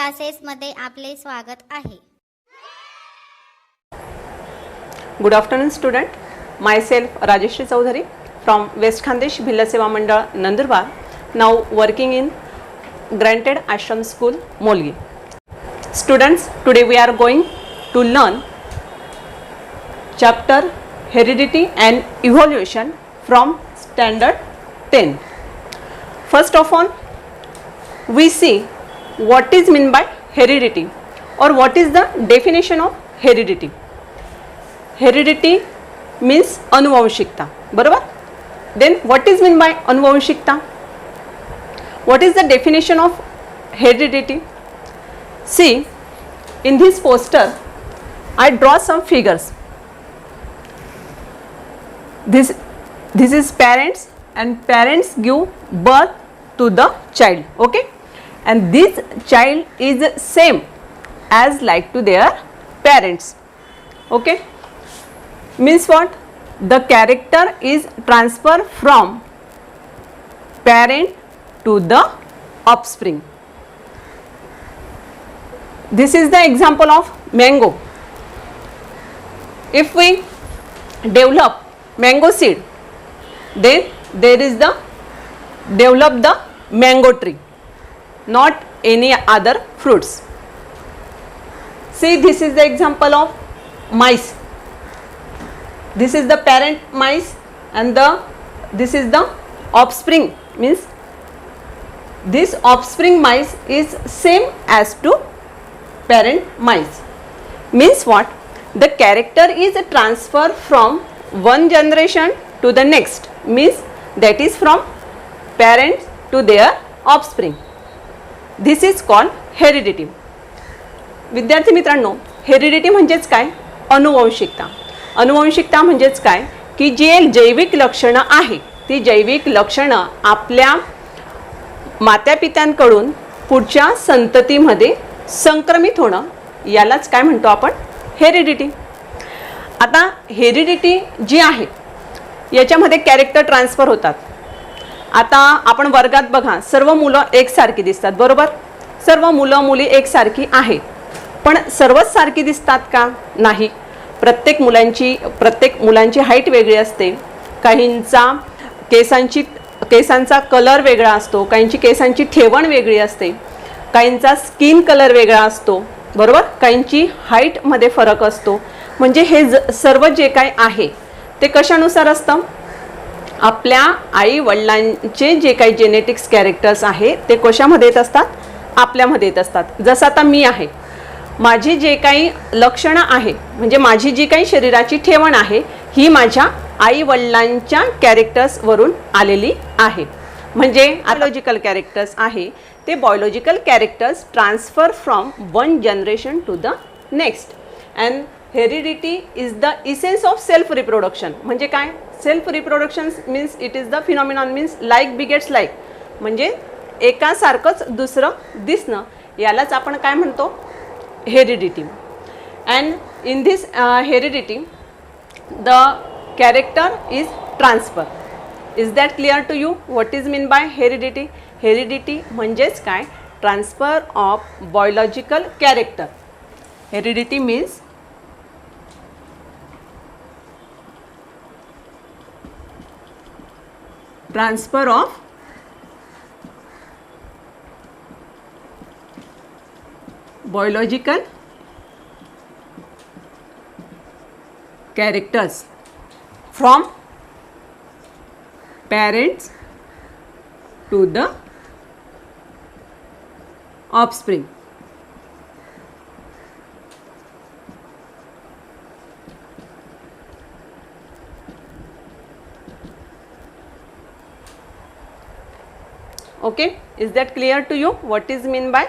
क्लासेसमध्ये आपले स्वागत आहे. Good afternoon student. Myself Rajeshri Chaudhary from West Khandesh Bhilla Seva Mandal Nandurbar, now working in Granted Ashram School Molgi. Students, today we are going to learn chapter Heredity and Evolution from Standard 10. First of all, we see what is meant by heredity or what is the definition of heredity. Heredity means अनुवंशिकता, बरोबर. Then what is meant by अनुवंशिकता? What is the definition of heredity? See, in this poster I draw some figures. This is parents, and parents give birth to the child, okay, and this child is same as like to their parents, okay. Means what? The character is transferred from parent to the offspring. This is the example of mango. If we develop mango seed, then there is the develop the mango tree, not any other fruits. See, this is the example of mice. This is the parent mice and this is the offspring, means this offspring mice is same as to parent mice. Means what? The character is transferred from one generation to the next, means that is from parents to their offspring. This is called heredity. विद्यार्थी मित्रांनो, heredity म्हणजेच काय? अनुवंशिकता. अनुवंशिकता म्हणजेच काय की जे जैविक लक्षणं आहे ती जैविक लक्षणं आपल्या मातापित्यांकडून पुढच्या संततीमध्ये संक्रमित होणं, यालाच काय म्हणतो आपण? हेरिडिटी. आता हेरिडिटी जी आहे याच्यामध्ये कॅरेक्टर ट्रान्सफर होतात. आता आपण वर्गात बघा, सर्व मुलं एकसारखी दिसतात, बरोबर. सर्व मुलं मुली एकसारखी आहेत, पण सर्वच सारखी दिसतात का? नाही. प्रत्येक मुलांची हाईट वेगळी असते. काहींचा केसांचा कलर वेगळा असतो, काहींची केसांची ठेवण वेगळी असते, काहींचा स्किन कलर वेगळा असतो, बरोबर. काहींची हाईटमध्ये फरक असतो. म्हणजे हे सर्व जे काय आहे ते कशानुसार असतं? आपल्या आई वडिलांचे जे काही जेनेटिक्स कॅरेक्टर्स आहे ते कशामध्ये येत असतात? आपल्यामध्ये येत असतात. जसं आता मी आहे, माझी जे काही लक्षणं आहे, म्हणजे माझी जी काही शरीराची ठेवण आहे ही माझ्या आई वडिलांच्या कॅरेक्टर्सवरून आलेली आहे. म्हणजे बायोलॉजिकल कॅरेक्टर्स आहे ते biological characters transfer from one generation to the next. And heredity is the essence of self reproduction. म्हणजे काय? Self reproduction means it is the phenomenon, means like begets like, म्हणजे एकासारखंच दुसरं दिसणं, यालाच आपण काय म्हणतो? Heredity. And in this heredity the character is transfer. Is that clear to you? What is mean by heredity? Heredity म्हणजेच काय? Transfer of biological character. Heredity means transfer of biological characters from parents to the offspring. Okay, is that clear to you? What is mean by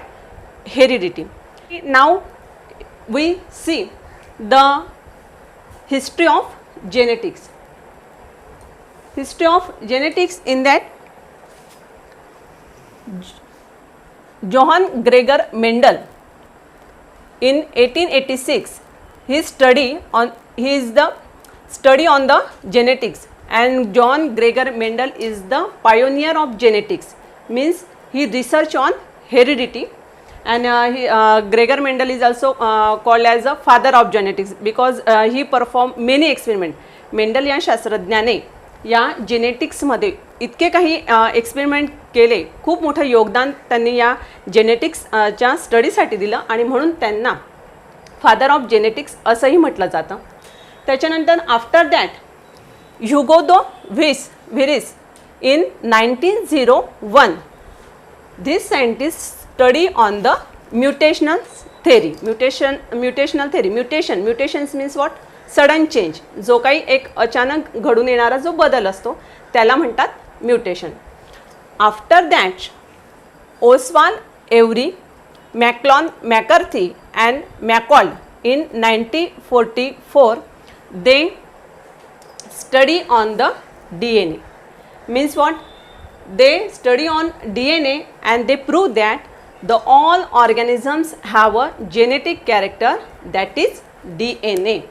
heredity? Now we see the history of genetics. History of genetics, in that Johann Gregor Mendel in 1886 he is the study on the genetics, and Johann Gregor Mendel is the pioneer of genetics, means he research on heredity and Gregor Mendel is also called as the father of genetics because he performed many experiment. Mendel या शास्त्रज्ञाने या जेनेटिक्समध्ये इतके काही experiment केले, खूप मोठं योगदान त्यांनी या जेनेटिक्सच्या स्टडीसाठी दिलं आणि म्हणून त्यांना फादर ऑफ जेनेटिक्स असंही म्हटलं जातं. त्याच्यानंतर after that Hugo de Vries in 1901 this scientist study on the mutational theory. Mutations means what? Sudden change. जो काही एक अचानक घडून येणारा जो बदल असतो त्याला म्हणतात mutation. After that Oswald Avery, McCarty and MacLeod in 1944 they study on the DNA. Means what? They study on DNA and they prove that the all organisms have a genetic character, that is DNA.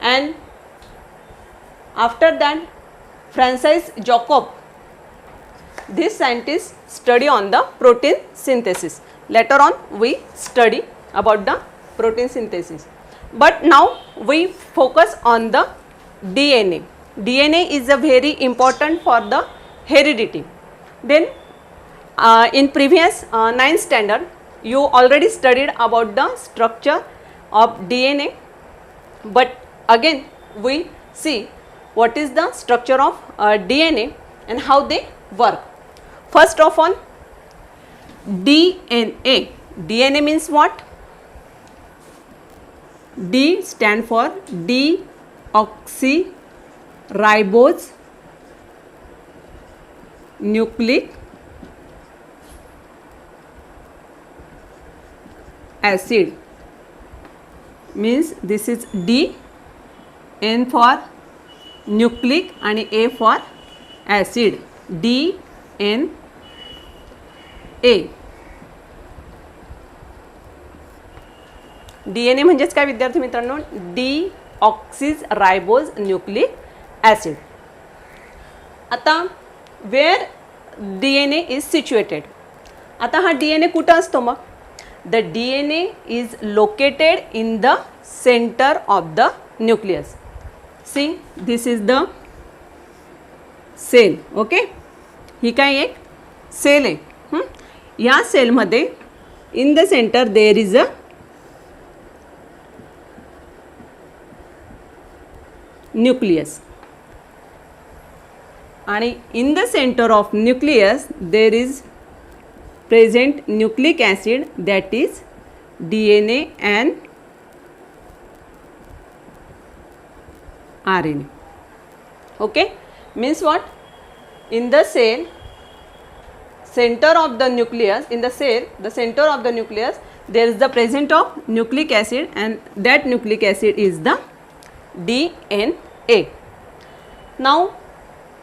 And after that Francis Jacob, this scientist study on the protein synthesis. Later on we study about the protein synthesis, but now we focus on the DNA. DNA is a very important for the heredity. Then in previous 9th standard you already studied about the structure of DNA, but again we see what is the structure of DNA and how they work. First of all, DNA. DNA means what? D stand for deoxyribose nucleic acid. Means this is D, N for nucleic and A for acid. DNA. DNA म्हणजेच काय विद्यार्थी मित्रांनो? Deoxyribose nucleic acid. आता where DNA is situated. आता हा DNA कुठं असतो मग? The DNA is located in the centre of the nucleus. See this is the cell. Okay, ही काय एक सेल आहे. या सेलमध्ये in the centre there is a nucleus, and in the center of nucleus there is present nucleic acid, that is DNA and RNA. Okay, means what? In the cell center of the nucleus, in the cell the center of the nucleus there is the presence of nucleic acid, and that nucleic acid is the DNA. Now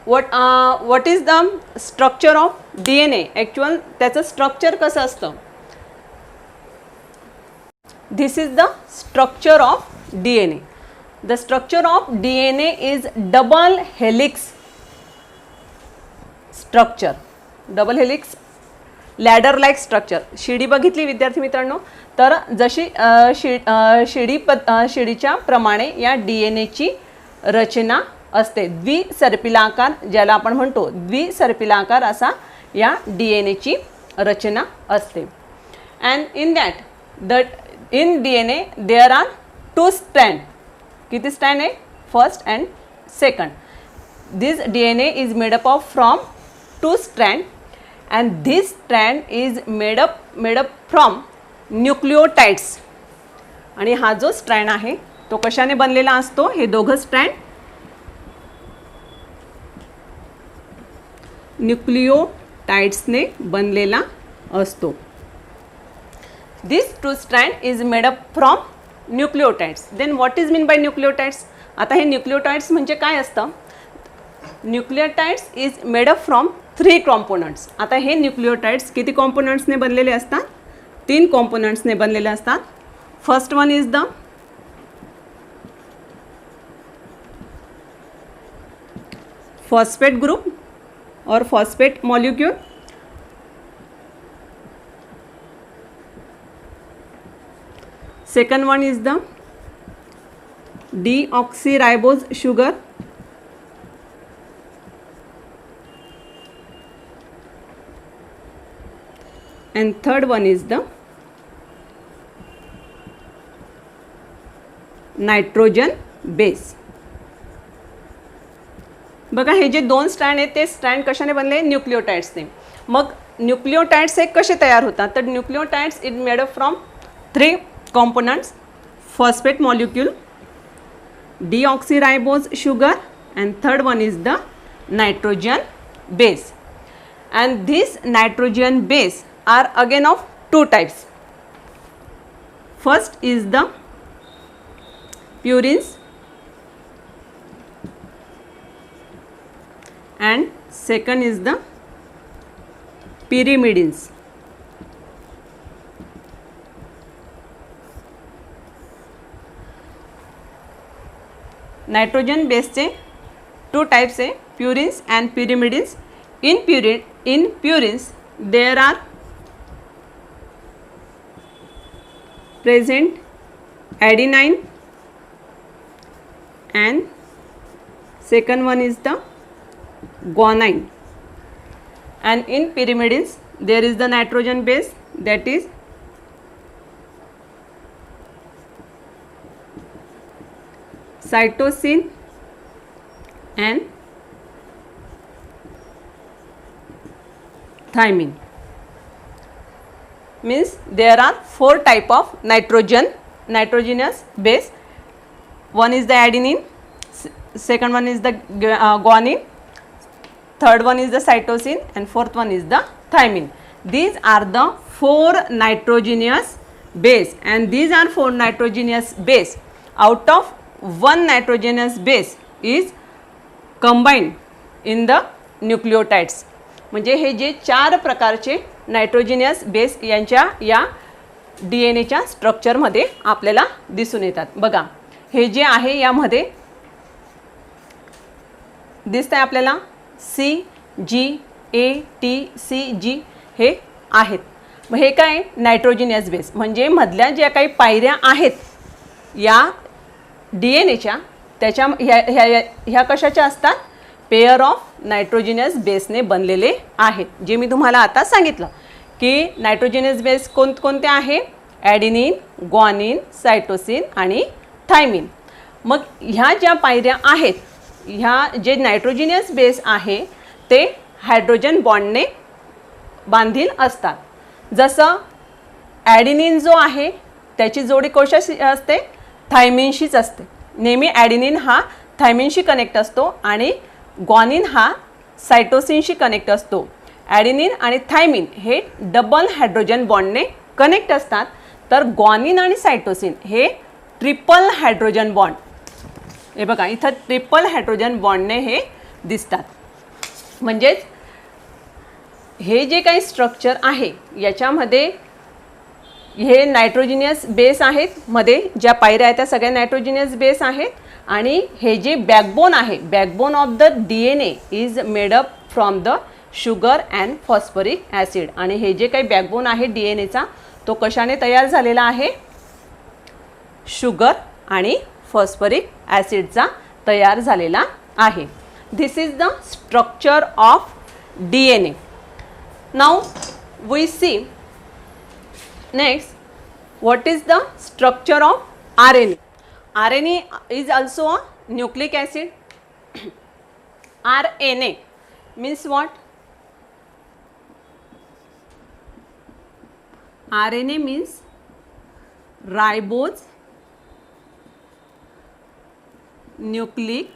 what is the structure of DNA? Actual त्याचं structure कसं असतं? This is the structure of DNA. The structure of DNA is double helix structure. Double helix ladder like structure. शिडी बघितली विद्यार्थी मित्रांनो, तर जशी शिडीच्या प्रमाणे या DNA रचना असते. द्विसर्पिलाकार, ज्याला आपण म्हणतो द्विसर्पिलाकार असा या DNA रचना असते. And in DNA there are 2 strand. किती स्ट्रँड आहे? First and second. This DNA is made up of from 2 strand, and this strand is made up from nucleotides. आणि हा जो स्ट्रँड आहे तो कशाने बनलेला असतो? हे दोघं स्ट्रँड न्यूक्लिओटाइड्सने बनलेला असतो. This 2 strand is made up from nucleotides. Then what is mean by nucleotides? आता हे न्यूक्लिओटाइड्स म्हणजे काय असतं? Nucleotides is made up from 3 components. आता हे न्यूक्लिओटाइड्स किती कॉम्पोनंट्सने बनलेले असतात? 3 कॉम्पोनंट्सने बनलेले असतात. First one is the phosphate group or phosphate molecule. Second one is the deoxyribose sugar. And third one is the nitrogen base. बघा हे जे दोन स्ट्रँड आहेत ते स्ट्रँड कशाने बनले, न्यूक्लिओटाइड्सने. मग न्यूक्लिओटाइड्स हे कसे तयार होतात, तर nucleotides is made up from 3 components: phosphate molecule, deoxyribose sugar, and third one is the nitrogen base. And these nitrogen base are again of 2 types. First is the purines and second is the pyrimidines. Nitrogen बेसचे 2 types आहे, purines and pyrimidines. In purines there are present adenine and second one is the guanine. And in pyrimidines there is the nitrogen base, that is cytosine and thymine. Means there are 4 type of nitrogenous base. One is the adenine, second one is the guanine, third one is the cytosine, and fourth one is the thymine. These are the 4 nitrogenous base, and these are 4 nitrogenous base. Out of 1 nitrogenous base is combined in the nucleotides. म्हणजे हे जे 4 प्रकारचे nitrogenous base यांच्या या DNA स्ट्रक्चरमध्ये आपल्याला दिसून येतात. बघा हे जे आहे यामध्ये दिसतंय आपल्याला C, G, A, T, C, G हे आहेत. मग हे काय नायट्रोजिनियस बेस म्हणजे मधल्या ज्या काही पायऱ्या आहेत या DNAच्या त्याच्या ह्या कशाच्या असतात, पेअर ऑफ नायट्रोजिनियस बेसने बनलेले आहेत. जे मी तुम्हाला आता सांगितलं की नायट्रोजिनियस बेस कोणते आहे, ॲडेनिन, ग्वानिन, सायटोसिन आणि थायमिन. मग ह्या ज्या पायऱ्या आहेत ह्या जे नायट्रोजिनियस बेस आहे ते हायड्रोजन बॉन्डने बांधील असतात. जसं ॲडेनिन जो आहे त्याची जोडी कशाशी असते, थायमिनशीच असते. नेहमी ॲडेनिन हा थायमिनशी कनेक्ट असतो आणि ग्वानिन हा सायटोसिनशी कनेक्ट असतो. ॲडेनिन आणि थायमिन हे डबल हायड्रोजन बॉन्डने कनेक्ट असतात, तर ग्वानिन आणि सायटोसिन हे ट्रिपल हायड्रोजन बॉन्ड. हे बघा इथं ट्रिपल हायड्रोजन बॉन्डने हे दिसतात. म्हणजेच हे जे काही स्ट्रक्चर आहे याच्यामध्ये हे नायट्रोजिनियस बेस आहेत, मध्ये ज्या पायऱ्या आहेत त्या सगळ्या नायट्रोजिनियस बेस आहेत. आणि हे जे बॅकबोन आहे, backbone of the DNA is made up from the sugar and phosphoric acid. आणि हे जे काही बॅकबोन आहे DNAचा तो कशाने तयार झालेला आहे, शुगर आणि फॉस्फरिक ॲसिडचा तयार झालेला आहे. This is the structure of DNA. Now we see next what is the structure of RNA. RNA is also a nucleic acid. RNA means what? RNA means ribose nucleic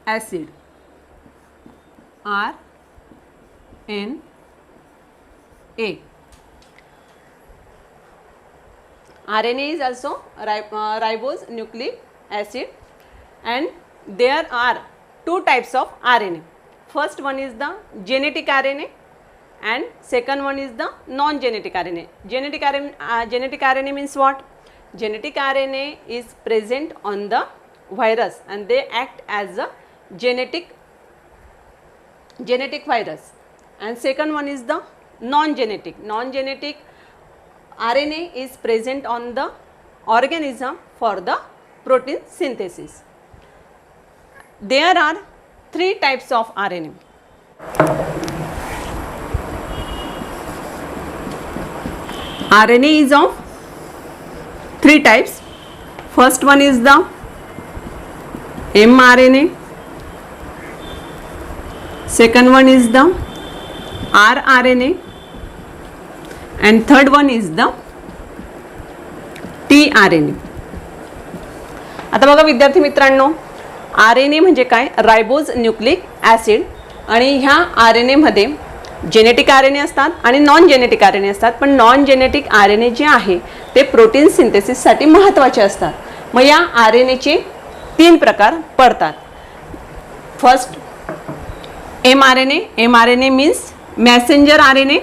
acid. RNA. RNA is also ribose nucleic acid, and there are 2 types of RNA. First one is the genetic RNA and second one is the non-genetic RNA. Genetic RNA means what? Genetic RNA is present on the virus and they act as a genetic virus. And second one is the non-genetic RNA is present on the organism for the protein synthesis. There are 3 types of RNA. RNA is of 3 types. First one is the mRNA, second one is the rRNA, and third one is the tRNA. आता बघा विद्यार्थी मित्रांनो, RNA म्हणजे काय? रायबोज nucleic acid. आणि ह्या RNA मध्ये genetic RNA असतात आणि नॉन जेनेटिक RNA असतात. पण नॉन जेनेटिक RNA जे आहे ते प्रोटीन सिंथेसिससाठी महत्त्वाचे असतात. मग या RNAचे 3 प्रकार पडतात. First mRNA means messenger RNA,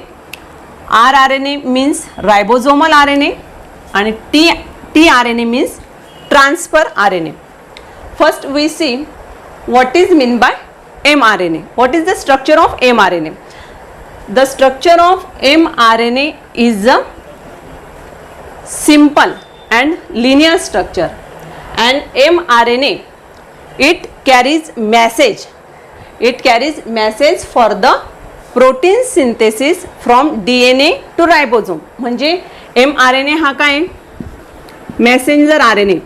rRNA means ribosomal RNA आणि tRNA means transfer RNA. First we see what is meant by mRNA. What is the structure of mRNA? The structure of mRNA is a simple and linear structure, and mRNA it carries message for the protein synthesis from DNA to ribosome. म्हणजे mRNA हा काय? Messenger RNA.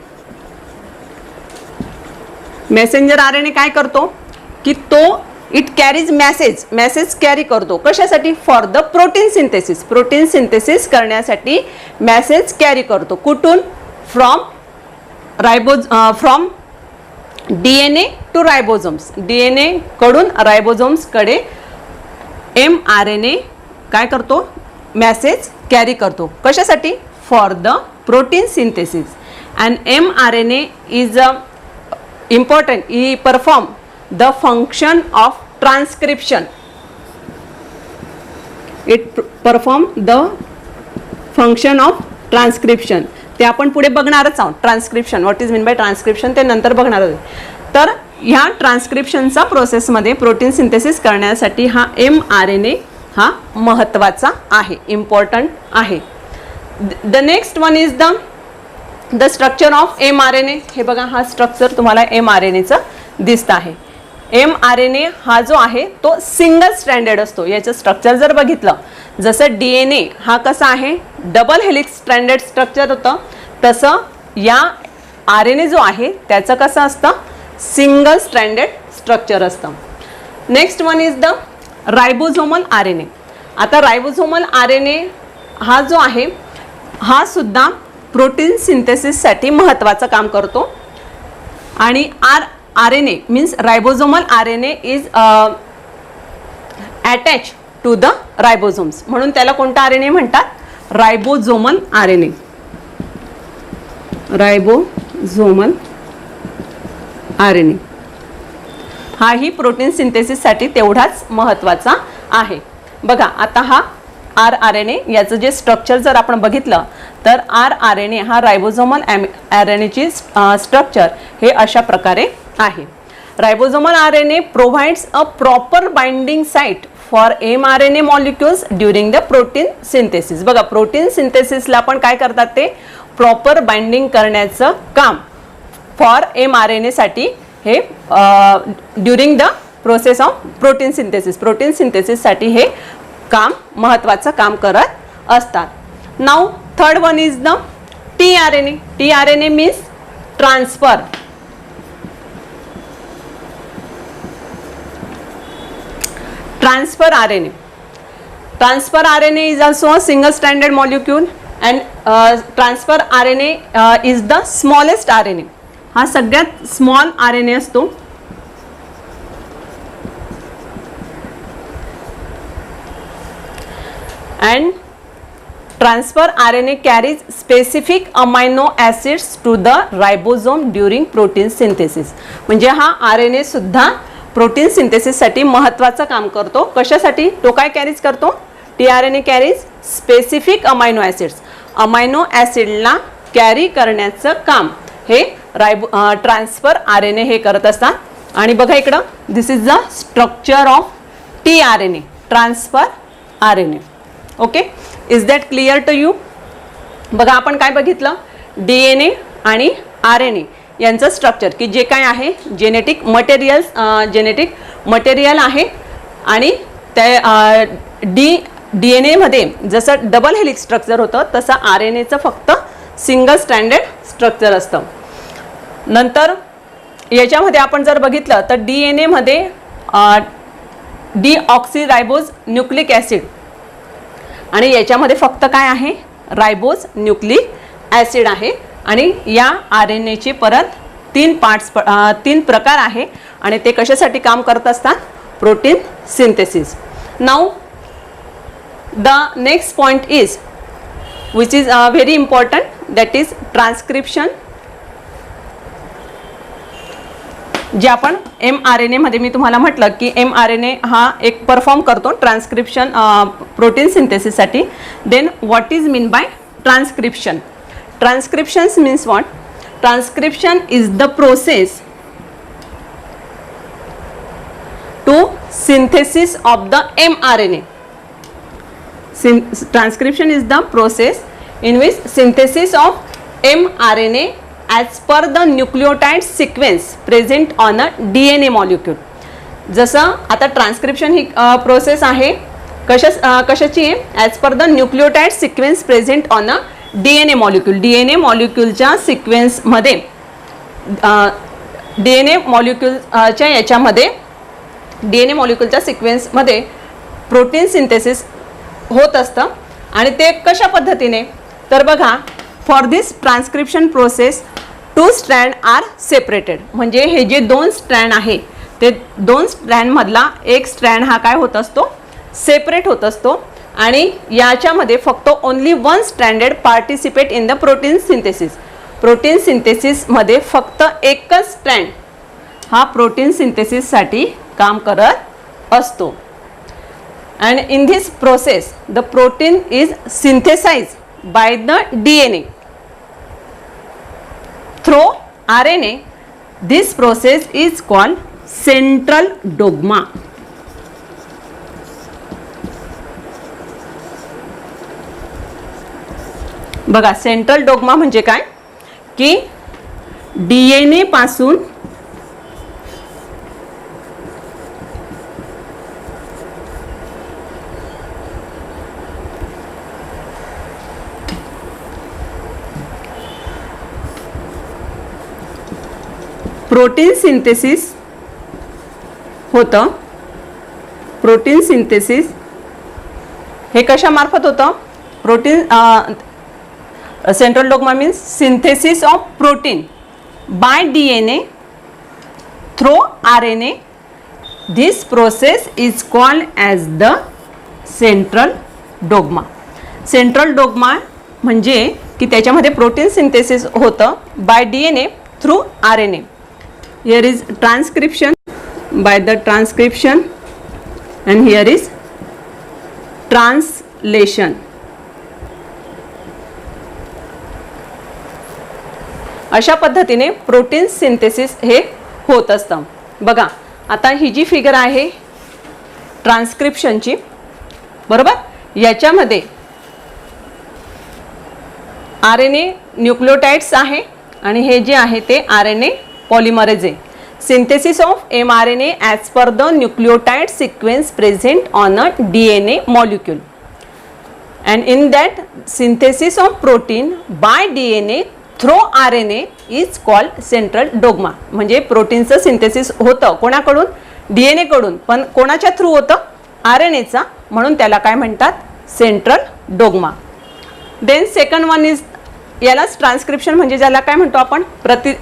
Messenger RNA काय करतो की तो it carries message carry करतो. कशासाठी? For the protein synthesis करण्यासाठी मेसेज कॅरी करतो. कुठून? From DNA to ribosomes. DNA कडून रायबोझोम्स कडे mRNA काय करतो? मेसेज कॅरी करतो. कशासाठी? For the protein synthesis. And mRNA is important. He perform the function of transcription. It perform the function of transcription. ते आपण पुढे बघणारच आहोत. Transcription, what is mean by transcription ते नंतर बघणार आहोत. तर ह्या ट्रान्सक्रिप्शनचा प्रोसेसमध्ये प्रोटीन सिंथेसिस करण्यासाठी हा mRNA हा महत्त्वाचा आहे, इम्पॉर्टंट आहे. The next one is the structure of mRNA. हे बघा, हा स्ट्रक्चर तुम्हाला mRNAचा दिसत आहे. mRNA हा जो आहे तो सिंगल स्ट्रँडेड असतो. याचं स्ट्रक्चर जर बघितलं, जसं DNA हा कसा आहे? डबल हेलिक्स स्ट्रँडेड स्ट्रक्चर होतं, तसं या RNA जो आहे त्याचं कसं असतं? सिंगल स्ट्रँडेड स्ट्रक्चर असतं. Next one is the ribosomal RNA. आता रायबोझोमल RNA हा जो आहे हा सुद्धा प्रोटीन सिंथेसिससाठी महत्त्वाचं काम करतो. आणि RNA means ribosomal RNA is attach to the ribosomes. म्हणून त्याला कोणता RNA म्हणतात? Ribosomal RNA. रायबोझोमल RNA हाही प्रोटीन सिंथेसिससाठी तेवढाच महत्त्वाचा आहे. बघा, आता हा rRNA याचं जे स्ट्रक्चर जर आपण बघितलं तर rRNA हा रायबोझोमल RNAची स्ट्रक्चर हे अशा प्रकारे आहे. रायबोझोमल RNA provides a proper binding site for mRNA molecules during the protein synthesis. बघा, प्रोटीन सिंथेसिसला पण काय करतात? ते प्रॉपर बाइंडिंग करण्याचं काम फॉर mRNA साठी हे during the process of protein सिंथेसिससाठी हे काम महत्त्वाचं काम करत असतात. Now third one is the tRNA. tRNA means transfer. Transfer RNA. Transfer RNA is also a single stranded molecule and transfer RNA is the smallest RNA. हा सगळ्यात small RNA असतो. And transfer RNA carries specific amino acids to the ribosome during protein synthesis. म्हणजे हा RNA सुद्धा protein सिंथेसिससाठी महत्त्वाचं काम करतो. कशासाठी? तो काय कॅरीज करतो? tRNA carries specific amino acids. Amino ॲसिडला कॅरी करण्याचं काम हे ट्रान्सफर RNA हे करत असतात. आणि बघा इकडं, this is the structure of tRNA, transfer RNA. Okay, is that clear to you? बघा आपण काय बघितलं, DNA आणि RNA यांचं स्ट्रक्चर, की जे काय आहे जेनेटिक मटेरियल आहे. आणि त्या DNA मध्ये जसं डबल हेलिक्स स्ट्रक्चर होतं तसं RNAचं फक्त सिंगल स्टँडर्ड स्ट्रक्चर असतं. नंतर याच्यामध्ये आपण जर बघितलं तर DNA मध्ये डीऑक्सीरायबोज न्यूक्लिक ॲसिड, आणि याच्यामध्ये फक्त काय आहे, रायबोज न्यूक्लिक ॲसिड आहे. आणि या RNAचे परत 3 प्रकार आहे आणि ते कशासाठी काम करत असतात, protein synthesis. Now the next point is which is very important, that is transcription. जे आपण mRNA मध्ये मी तुम्हाला म्हटलं की mRNA हा एक परफॉर्म करतो ट्रान्सक्रिप्शन प्रोटीन सिंथेसिससाठी. Then what is mean by transcription? Transcriptions means what? Transcription is the process to synthesis of the mRNA. Transcription is the process in which synthesis of mRNA as per the nucleotide sequence present on a DNA molecule. जसं आता transcription ही process आहे कशाची आहे, as per the nucleotide sequence present on a DNA molecule. DNA मॉलिक्यूलच्या सिक्वेन्समध्ये DNA मॉलिक्यूलच्या सिक्वेन्समध्ये protein synthesis होत असतं. आणि ते कशा पद्धतीने, तर बघा, for this transcription process 2 strand are separated. म्हणजे हे जे 2 स्ट्रँड आहे ते 2 स्ट्रँडमधला एक स्ट्रँड हा काय होत असतो, सेपरेट होत असतो. आणि याच्यामध्ये फक्त only 1 stranded participate in the protein synthesis. Protein सिंथेसिसमध्ये फक्त एकच स्ट्रँड हा प्रोटीन सिंथेसिससाठी काम करत असतो. And in this process the protein is synthesized by the DNA through RNA. This process is called central dogma. बघा, सेंट्रल डोग्मा म्हणजे काय, की DNA पासून प्रोटीन सिंथेसिस होतं. प्रोटीन सिंथेसिस हे कशामार्फत होतं, protein central dogma means synthesis of protein by DNA through RNA. This process is called as the central dogma. Central dogma म्हणजे की त्याच्यामध्ये प्रोटीन सिंथेसिस होतं by DNA through RNA. Here is transcription by the transcription and here is translation. अशा पद्धतीने protein synthesis हे होत असतं. बघा, आता ही जी फिगर आहे ट्रान्सक्रिप्शनची, बरोबर, याच्यामध्ये RNA न्यूक्लिओटाइड्स आहे आणि हे जे आहे ते RNA पॉलिमरेज आहे. Synthesis of mRNA as per the nucleotide sequence present on a DNA molecule. And in that synthesis of protein by DNA through RNA is called central dogma. म्हणजे प्रोटीनचं सिंथेसिस होतं कोणाकडून, DNA कडून, पण कोणाच्या through होतं, RNAचा, म्हणून त्याला काय म्हणतात, central dogma. Then second one is, यालाच ट्रान्सक्रिप्शन म्हणजे ज्याला काय म्हणतो आपण,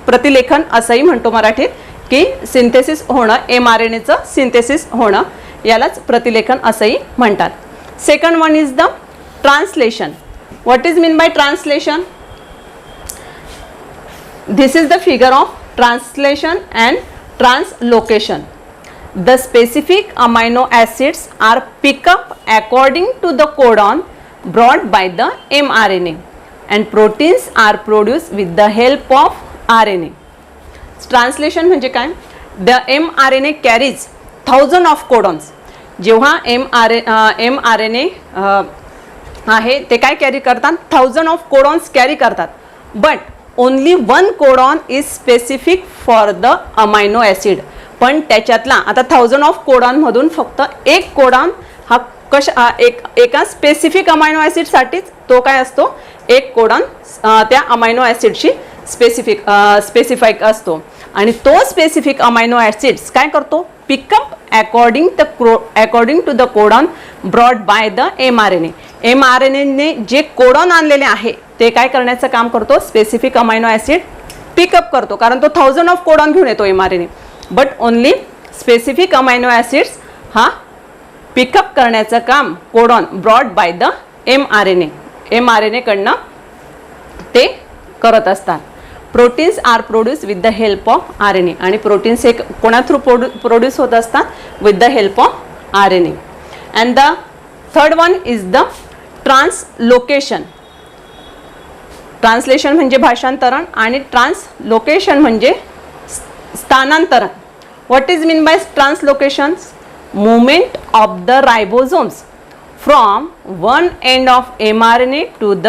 प्रतिलेखन असंही म्हणतो मराठीत, की सिंथेसिस होणं, mRNAचं सिंथेसिस होणं, यालाच प्रतिलेखन असंही म्हणतात. Second one is the translation. What is mean by translation? This is the figure of translation and translocation. The specific amino acids are picked up according to the codon brought by the mRNA and proteins are produced with the help of RNA. Translation म्हणजे काय, the mRNA carries 1000 of codons. जेव्हा mRNA आहे ते काय carry करतात, 1000 of codons carry करतात. But only 1 codon is specific for the amino acid. पण त्याच्यातला आता 1000 ऑफ कोडॉनमधून फक्त एक कोडॉन हा एका स्पेसिफिक अमायनो ॲसिडसाठीच तो काय असतो, एक कोडॉन त्या अमायनो ॲसिडशी स्पेसिफाईक असतो. आणि तो स्पेसिफिक अमायनो ॲसिड्स काय करतो, pick up according to the codon brought by the mRNA. mRNAने जे कोडॉन आणलेले आहे ते काय करण्याचं काम करतो, स्पेसिफिक अमायनो ॲसिड पिकअप करतो, कारण तो 1000 ऑफ कोडॉन घेऊन येतो mRNA. But only specific amino acids हा पिकअप करण्याचं काम codon brought by the mRNA कडनं ते करत असतात. Proteins are produce with the help of RNA. आणि प्रोटीन्स हे कोणा थ्रू प्रोड्यूस होत असतात, with the help of RNA. And the third one is the translocation. Translation म्हणजे भाषांतरण आणि ट्रान्सलोकेशन म्हणजे स्थानांतरण. What is mean by translocation, movement of the ribosomes from one end of mRNA to the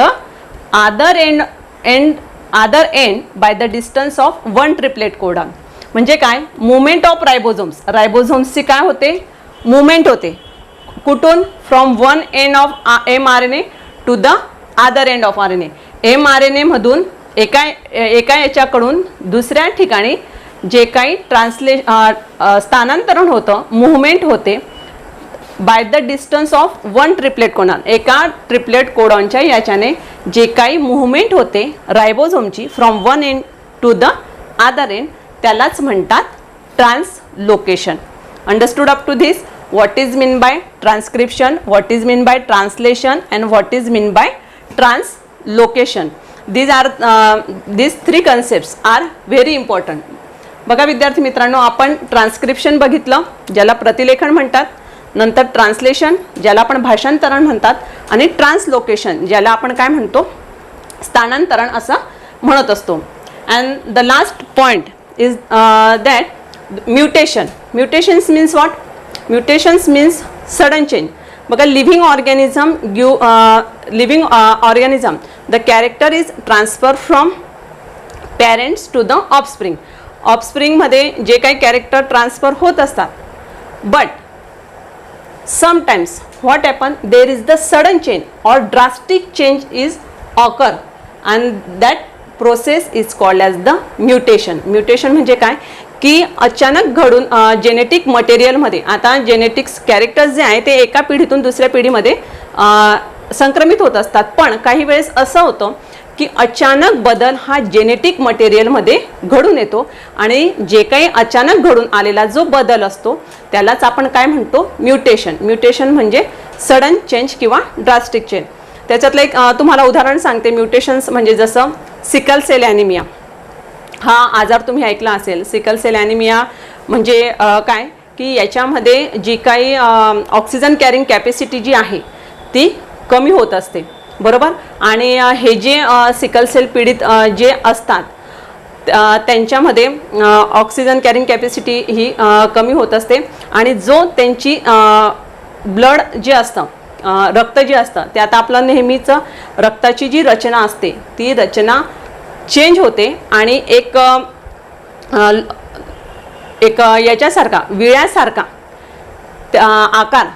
other end by the distance of 1 triplet codon. म्हणजे काय, movement of रायबोझोम्सची काय होते, movement होते. कुठून, from one end of mRNA to the other end of RNA. mRNA मधून एका याच्याकडून दुसऱ्या ठिकाणी जे काही स्थानांतरण होतं, मुवमेंट होते by the distance of 1 triplet codon. एका ट्रिपलेट कोडॉनच्या याच्याने जे काही मुवमेंट होते रायबोझोमची from one end to the other end, त्यालाच म्हणतात translocation. Understood up to this what is mean by transcription, what is mean by translation and what is mean by translocation. these 3 concepts are very important. बघा विद्यार्थी मित्रांनो, आपण transcription बघितलं ज्याला प्रतिलेखन म्हणतात, नंतर ट्रान्सलेशन ज्याला आपण भाषांतरण म्हणतात, आणि ट्रान्सलोकेशन ज्याला आपण काय म्हणतो, स्थानांतरण असं म्हणत असतो. And the last point is that mutation. Mutations means what, mutations means sudden change. बघा living organism the character is transfer from parents to the offspring. ऑफस्प्रिंगमध्ये जे काही कॅरेक्टर ट्रान्सफर होत असतात, but sometimes what happen, there is the sudden change or drastic change is occur and that process is called as the mutation. Mutation म्हणजे काय की अचानक घडून जेनेटिक मटेरियलमध्ये, आता जेनेटिक्स कॅरेक्टर्स जे आहे ते एका पिढीतून दुसऱ्या पिढीमध्ये संक्रमित होत असतात, पण काही वेळेस असं होतं की अचानक बदल हा जेनेटिक मटेरियलमध्ये घडून येतो आणि जे काही अचानक घडून आलेला जो बदल असतो त्यालाच आपण काय म्हणतो, म्युटेशन. म्युटेशन म्हणजे सडन चेंज किंवा ड्रास्टिक चेंज. त्याच्यातलं एक तुम्हाला उदाहरण सांगते. म्युटेशन्स म्हणजे जसं सिकल सेल ॲनिमिया हा आजार तुम्ही ऐकला असेल. सिकल सेल ॲनिमिया म्हणजे काय की याच्यामध्ये जी काही ऑक्सिजन कॅरिंग कॅपॅसिटी जी आहे ती कमी होत असते, बरोबर. आणि हे जे सिकल सेल पीडित जे असतात त्यांच्यामध्ये ऑक्सिजन कॅरिंग कॅपॅसिटी ही कमी होत असते आणि जो त्यांची ब्लड जे असतं, रक्त जे असतं ते आता आपलं नेहमीचं रक्ताची जी रचना असते ती रचना चेंज होते आणि एक याच्यासारखा विळ्यासारखा आकार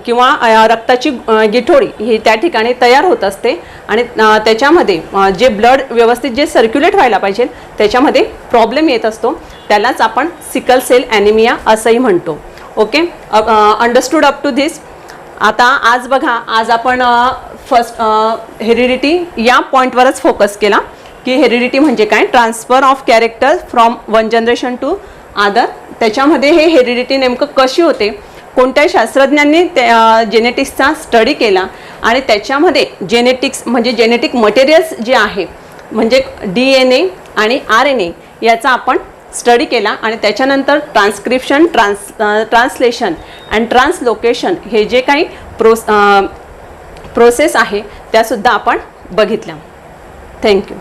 किंवा रक्ताची गिठोडी ही त्या ठिकाणी तयार होत असते आणि त्याच्यामध्ये जे ब्लड व्यवस्थित जे सर्क्युलेट व्हायला पाहिजे त्याच्यामध्ये प्रॉब्लेम येत असतो. त्यालाच आपण सिकल सेल ॲनिमिया असंही म्हणतो. Okay, understood up to this. आता आज बघा, आज आपण फर्स्ट हेरिडिटी या पॉईंटवरच फोकस केला की हेरिडिटी म्हणजे काय, transfer of character from one generation to other. त्याच्यामध्ये हे हेरिडिटी नेमकं कशी होते, कोणत्या शास्त्रज्ञांनी जेनेटिक्सचा स्टडी केला आणि त्याच्यामध्ये जेनेटिक्स म्हणजे जेनेटिक मटेरियल्स जे आहे म्हणजे DNA आणि RNA याचा आपण स्टडी केला आणि त्याच्यानंतर ट्रान्सक्रिप्शन, ट्रान्सलेशन अँड ट्रान्सलोकेशन हे जे काही प्रोसेस आहे त्यासुद्धा आपण बघितल्या. थँक्यू.